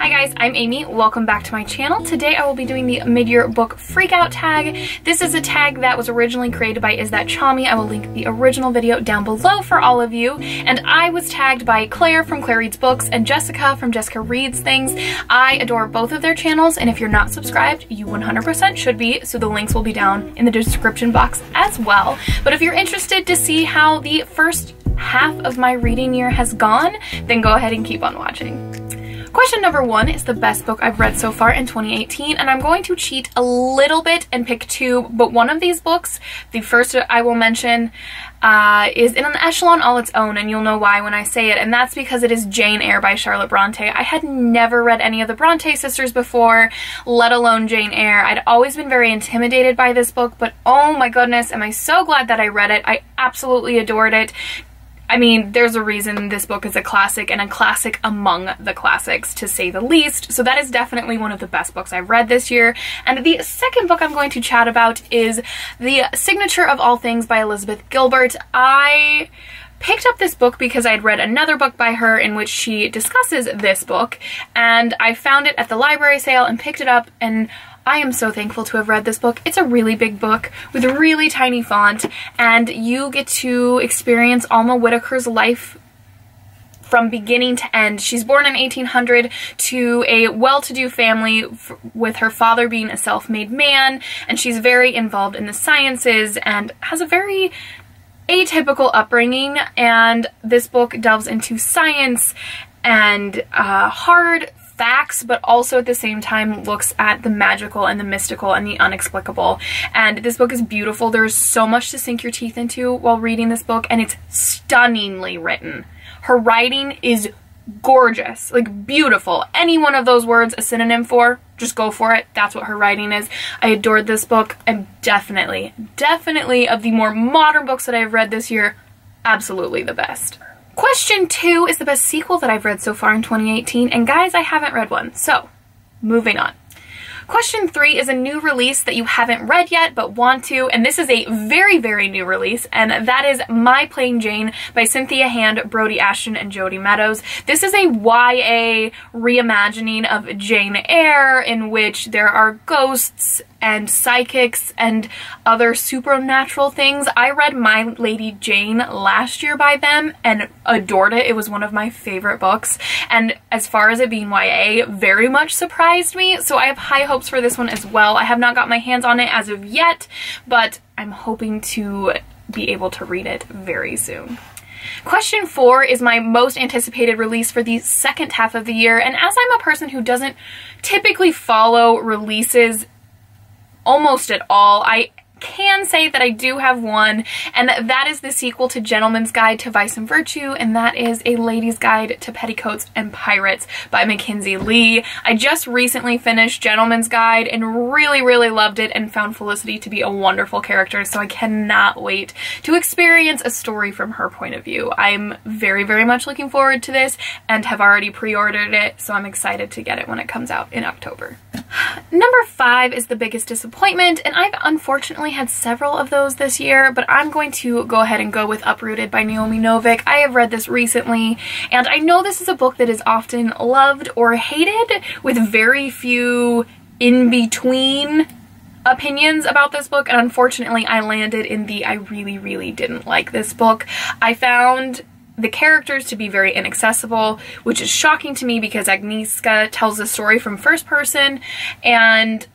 Hi guys, I'm Amy. Welcome back to my channel. Today I will be doing the mid-year book freakout tag. This is a tag that was originally created by Is That Chami. I will link the original video down below for all of you. And I was tagged by Claire from Claire Reads Books and Jessica from Jessica Reads Things. I adore both of their channels, and if you're not subscribed, you 100% should be, so the links will be down in the description box as well. But if you're interested to see how the first half of my reading year has gone, then go ahead and keep on watching. Question number 1 is the best book I've read so far in 2018, and I'm going to cheat a little bit and pick two, but one of these books, the first I will mention, is in an echelon all its own, and you'll know why when I say it, and that's because it is Jane Eyre by Charlotte Bronte. I had never read any of the Bronte sisters before, let alone Jane Eyre. I'd always been very intimidated by this book, but oh my goodness, am I so glad that I read it. I absolutely adored it. I mean, there's a reason this book is a classic, and a classic among the classics, to say the least. So that is definitely one of the best books I've read this year. And the second book I'm going to chat about is The Signature of All Things by Elizabeth Gilbert. I picked up this book because I'd read another book by her in which she discusses this book, and I found it at the library sale and picked it up, and I am so thankful to have read this book. It's a really big book with a really tiny font, and you get to experience Alma Whitaker's life from beginning to end. She's born in 1800 to a well-to-do family with her father being a self-made man, and she's very involved in the sciences and has a very atypical upbringing, and this book delves into science and hard facts, but also at the same time looks at the magical and the mystical and the unexplicable. And this book is beautiful. There's so much to sink your teeth into while reading this book, and it's stunningly written. Her writing is gorgeous, like beautiful. Any one of those words a synonym for, just go for it. That's what her writing is. I adored this book, and definitely of the more modern books that I've read this year, absolutely the best. Question 2 is the best sequel that I've read so far in 2018, and guys, I haven't read one, so moving on. Question 3 is a new release that you haven't read yet but want to, and this is a very, very new release, and that is My Plain Jane by Cynthia Hand, Brody Ashton, and Jodi Meadows. This is a YA reimagining of Jane Eyre in which there are ghosts and psychics and other supernatural things. I read My Lady Jane last year by them and adored it. It was one of my favorite books, and as far as it being YA, very much surprised me, so I have high hopes for this one as well. I have not got my hands on it as of yet, but I'm hoping to be able to read it very soon. Question 4 is my most anticipated release for the second half of the year, and as I'm a person who doesn't typically follow releases almost at all, I can say that I do have one, and that is the sequel to Gentleman's Guide to Vice and Virtue, and that is A Lady's Guide to Petticoats and Pirates by Mackenzie Lee. I just recently finished Gentleman's Guide and really loved it and found Felicity to be a wonderful character, so I cannot wait to experience a story from her point of view. I'm very much looking forward to this and have already pre-ordered it, so I'm excited to get it when it comes out in October. Number 5 is The Biggest Disappointment, and I've unfortunately had several of those this year, but I'm going to go ahead and go with Uprooted by Naomi Novik. I have read this recently, and I know this is a book that is often loved or hated, with very few in-between opinions about this book, and unfortunately I landed in the I really didn't like this book. I found the characters to be very inaccessible, which is shocking to me because Agnieszka tells the story from first person, and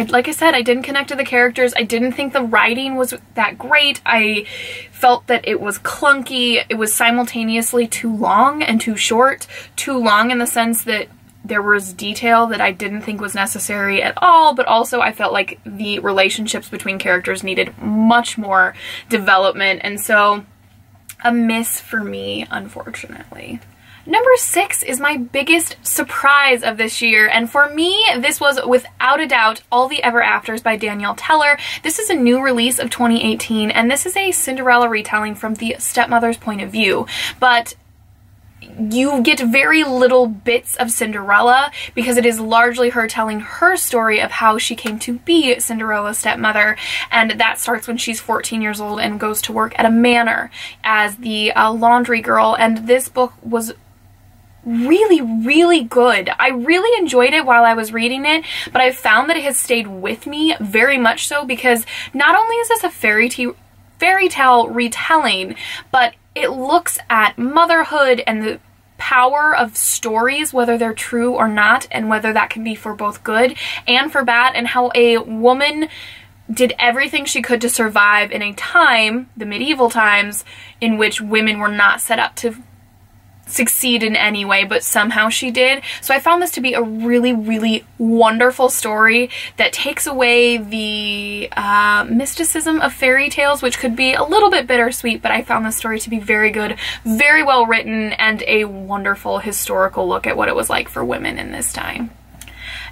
like I said, I didn't connect to the characters. I didn't think the writing was that great. I felt that it was clunky. It was simultaneously too long and too short. Too long in the sense that there was detail that I didn't think was necessary at all, but also I felt like the relationships between characters needed much more development, and so a miss for me, unfortunately. Number 6 is my biggest surprise of this year, and for me, this was without a doubt All the Ever Afters by Danielle Teller. This is a new release of 2018, and this is a Cinderella retelling from the stepmother's point of view, but you get very little bits of Cinderella because it is largely her telling her story of how she came to be Cinderella's stepmother, and that starts when she's 14 years old and goes to work at a manor as the laundry girl. And this book was really, really good. I really enjoyed it while I was reading it, but I found that it has stayed with me very much so, because not only is this a fairy tale retelling, but it looks at motherhood and the power of stories, whether they're true or not, and whether that can be for both good and for bad, and how a woman did everything she could to survive in a time, the medieval times, in which women were not set up to succeed in any way, but somehow she did. So I found this to be a really, really wonderful story that takes away the mysticism of fairy tales, which could be a little bit bittersweet, but I found this story to be very good, very well written, and a wonderful historical look at what it was like for women in this time.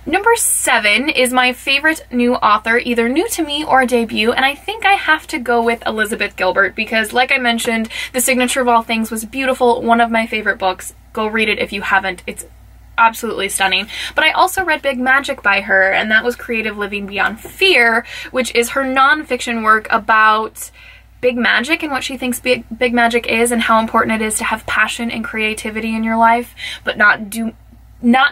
Number 7 is my favorite new author, either new to me or a debut, and I think I have to go with Elizabeth Gilbert because, like I mentioned, The Signature of All Things was beautiful, one of my favorite books. Go read it if you haven't. It's absolutely stunning. But I also read Big Magic by her, and that was Creative Living Beyond Fear, which is her nonfiction work about big magic and what she thinks big magic is, and how important it is to have passion and creativity in your life, but not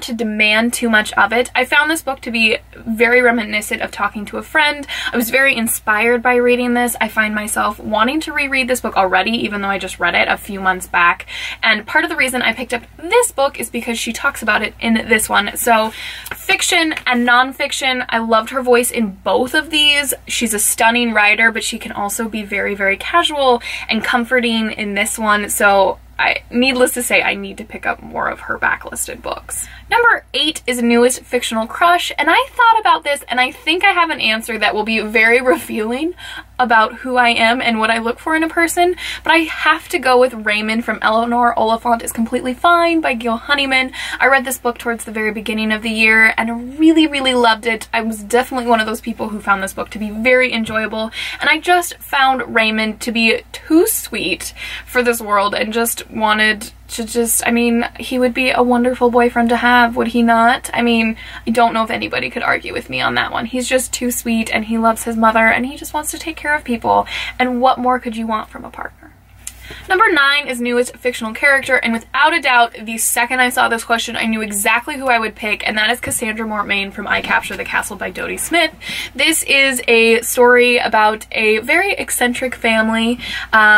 to demand too much of it. I found this book to be very reminiscent of talking to a friend. I was very inspired by reading this. I find myself wanting to reread this book already, even though I just read it a few months back. And part of the reason I picked up this book is because she talks about it in this one. So fiction and nonfiction, I loved her voice in both of these. She's a stunning writer, but she can also be very, very casual and comforting in this one. So needless to say, I need to pick up more of her backlisted books. Number 8 is Newest Fictional Crush, and I thought about this, and I think I have an answer that will be very revealing about who I am and what I look for in a person, but I have to go with Raymond from Eleanor Oliphant is Completely Fine by Gil Honeyman. I read this book towards the very beginning of the year and really, really loved it. I was definitely one of those people who found this book to be very enjoyable, and I just found Raymond to be too sweet for this world and just wanted to I mean, he would be a wonderful boyfriend to have, would he not? I mean, I don't know if anybody could argue with me on that one. He's just too sweet, and he loves his mother, and he just wants to take care of people, and what more could you want from a partner? Number 9 is Newest Fictional Character, and without a doubt, the second I saw this question, I knew exactly who I would pick, and that is Cassandra Mortmain from I Capture the Castle by Dodie Smith. This is a story about a very eccentric family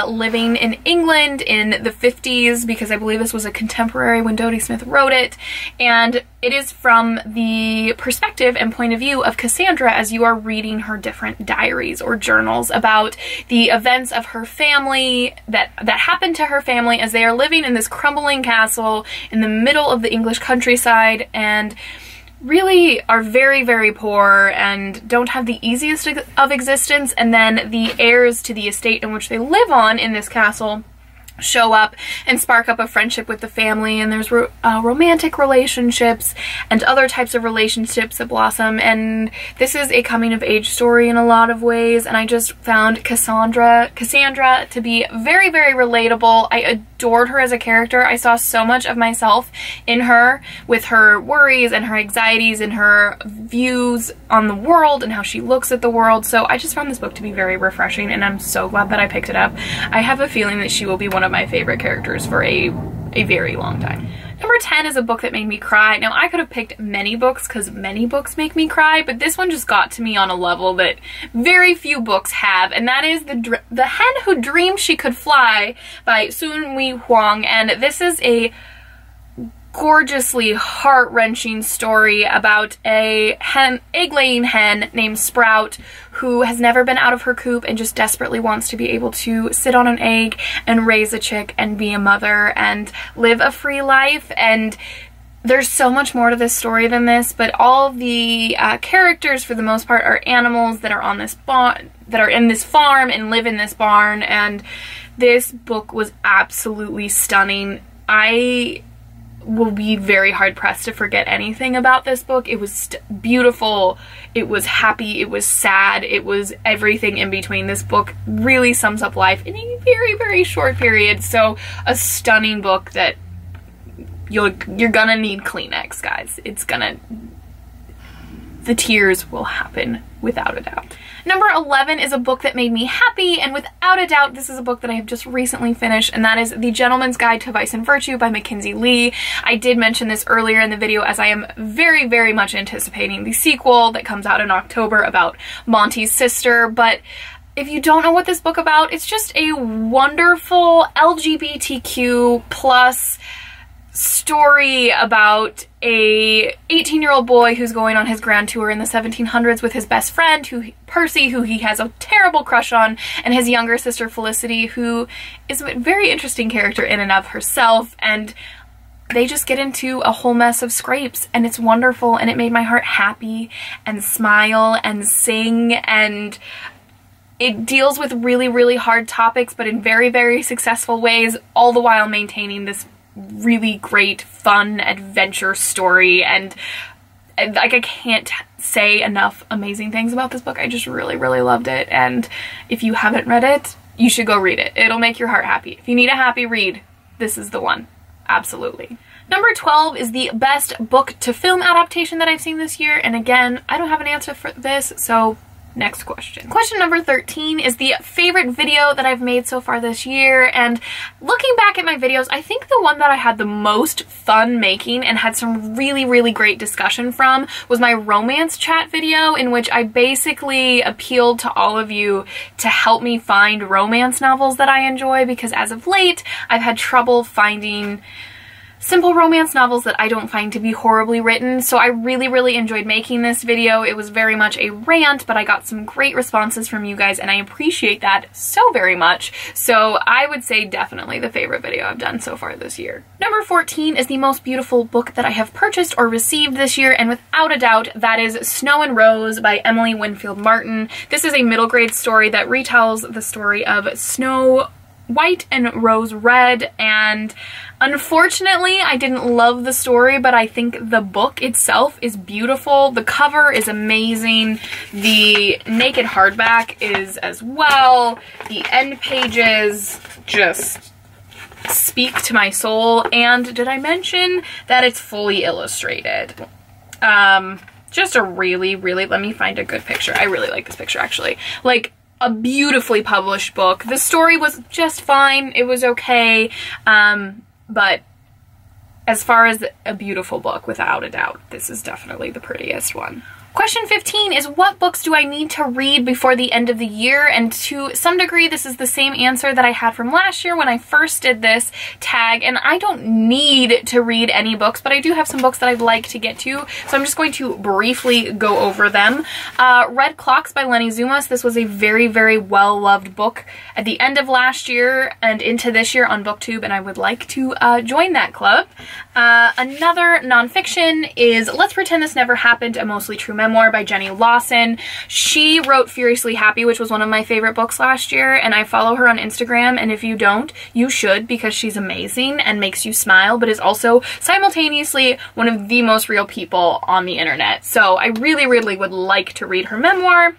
living in England in the 50s, because I believe this was a contemporary when Dodie Smith wrote it, and it is from the perspective and point of view of Cassandra as you are reading her different diaries or journals about the events of her family that happened to her family as they are living in this crumbling castle in the middle of the English countryside, and really are very, very poor and don't have the easiest of existence. And then the heirs to the estate in which they live on in this castle show up and spark up a friendship with the family, and there's romantic relationships and other types of relationships that blossom, and this is a coming-of-age story in a lot of ways, and I just found Cassandra to be very, very relatable. I adored her as a character. I saw so much of myself in her, with her worries and her anxieties and her views on the world and how she looks at the world, so I just found this book to be very refreshing, and I'm so glad that I picked it up. I have a feeling that she will be one of my favorite characters for a very long time. Number 10 is a book that made me cry. Now, I could have picked many books because many books make me cry, but this one just got to me on a level that very few books have, and that is The Hen Who Dreamed She Could Fly by Sun Wei Huang, and this is a gorgeously heart-wrenching story about a egg-laying hen named Sprout who has never been out of her coop and just desperately wants to be able to sit on an egg and raise a chick and be a mother and live a free life. And there's so much more to this story than this, but all the characters for the most part are animals that are on this that are in this farm and live in this barn, and this book was absolutely stunning. I will be very hard pressed to forget anything about this book. It was beautiful, it was happy, it was sad, it was everything in between. This book really sums up life in a very, very short period, so a stunning book that you're gonna need Kleenex, guys. the tears will happen without a doubt. Number 11 is a book that made me happy, and without a doubt, this is a book that I have just recently finished, and that is The Gentleman's Guide to Vice and Virtue by Mackenzie Lee. I did mention this earlier in the video, as I am very, very much anticipating the sequel that comes out in October about Monty's sister, but if you don't know what this book about, it's just a wonderful LGBTQ plus story about a 18-year-old boy who's going on his grand tour in the 1700s with his best friend, Percy, who he has a terrible crush on, and his younger sister Felicity, who is a very interesting character in and of herself, and they just get into a whole mess of scrapes, and it's wonderful, and it made my heart happy and smile and sing, and it deals with really, really hard topics, but in very, very successful ways, all the while maintaining this really great, fun adventure story. And like, I can't say enough amazing things about this book. I just really, really loved it. And if you haven't read it, you should go read it. It'll make your heart happy. If you need a happy read, this is the one. Absolutely. Number 12 is the best book to film adaptation that I've seen this year. And again, I don't have an answer for this, so next question. Question number 13 is the favorite video that I've made so far this year, and looking back at my videos, I think the one that I had the most fun making and had some really, really great discussion from was my romance chat video, in which I basically appealed to all of you to help me find romance novels that I enjoy, because as of late, I've had trouble finding simple romance novels that I don't find to be horribly written. So I really, really enjoyed making this video. It was very much a rant, but I got some great responses from you guys, and I appreciate that so very much. So I would say definitely the favorite video I've done so far this year. Number 14 is the most beautiful book that I have purchased or received this year, and without a doubt, that is Snow and Rose by Emily Winfield Martin. This is a middle grade story that retells the story of Snow White and Rose Red, and unfortunately, I didn't love the story, but I think the book itself is beautiful. The cover is amazing. The naked hardback is as well. The end pages just speak to my soul. And did I mention that it's fully illustrated? Just a really, really, let me find a good picture. I really like this picture, actually. Like, a beautifully published book. The story was just fine. It was okay. But as far as a beautiful book, without a doubt, this is definitely the prettiest one. Question 15 is, what books do I need to read before the end of the year? And to some degree, this is the same answer that I had from last year when I first did this tag. And I don't need to read any books, but I do have some books that I'd like to get to. So I'm just going to briefly go over them. Red Clocks by Lenny Zumas. This was a very, very well-loved book at the end of last year and into this year on BookTube, and I would like to join that club. Another nonfiction is Let's Pretend This Never Happened, a mostly true memoir by Jenny Lawson. She wrote Furiously Happy, which was one of my favorite books last year, and I follow her on Instagram, and if you don't, you should, because she's amazing and makes you smile, but is also simultaneously one of the most real people on the internet. So I really, really would like to read her memoir.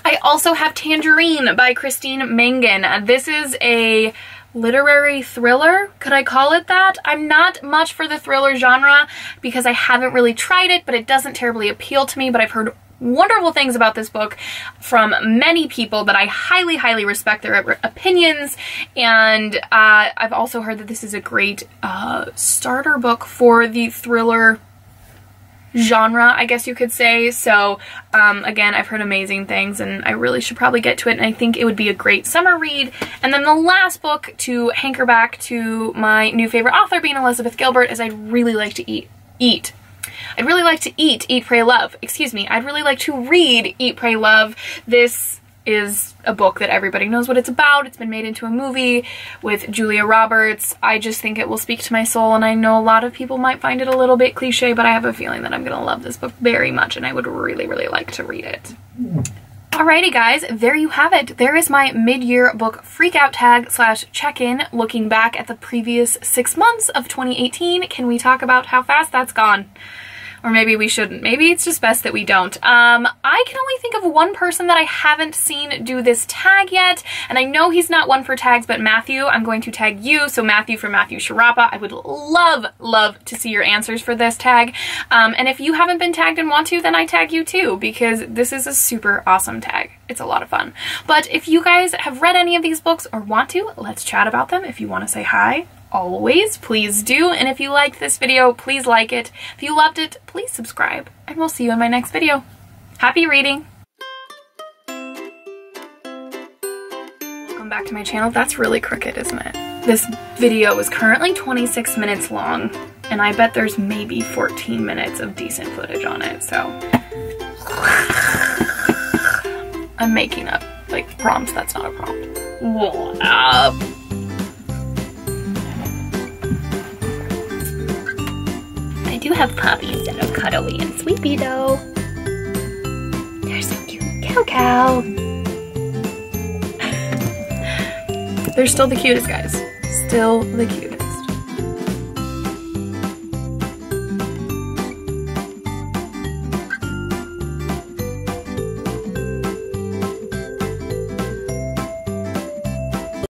I also have Tangerine by Christine Mangan. This is a literary thriller, could I call it that? I'm not much for the thriller genre because I haven't really tried it, but it doesn't terribly appeal to me. But I've heard wonderful things about this book from many people that I highly, highly respect their opinions, and I've also heard that this is a great starter book for the thriller genre, I guess you could say. So again, I've heard amazing things, and I really should probably get to it, and I think it would be a great summer read. And then the last book to hanker back to my new favorite author being Elizabeth Gilbert is I'd really like to eat, Pray, Love. Excuse me. I'd really like to read Eat, Pray, Love. This is a book that everybody knows what it's about. It's been made into a movie with Julia Roberts. I just think it will speak to my soul, and I know a lot of people might find it a little bit cliche, but I have a feeling that I'm gonna love this book very much, and I would really, really like to read it. Alrighty guys, there you have it. There is my mid-year book freakout tag / check-in, looking back at the previous 6 months of 2018. Can we talk about how fast that's gone? Or maybe we shouldn't. Maybe it's just best that we don't. I can only think of one person that I haven't seen do this tag yet, and I know he's not one for tags, but Matthew, I'm going to tag you. So Matthew from Matthew Sharapa, I would love to see your answers for this tag. And if you haven't been tagged and want to, then I tag you too, because this is a super awesome tag. It's a lot of fun. But if you guys have read any of these books or want to, let's chat about them. If you want to say hi, always, please do. And if you liked this video, please like it. If you loved it, please subscribe, and we'll see you in my next video. Happy reading! Welcome back to my channel. That's really crooked, isn't it? This video is currently 26 minutes long, and I bet there's maybe 14 minutes of decent footage on it, so I'm making up, like, prompts. That's not a prompt. What up? I do have puppies that are cuddly and sleepy though. They're so cute. Cow. They're still the cutest, guys. Still the cutest.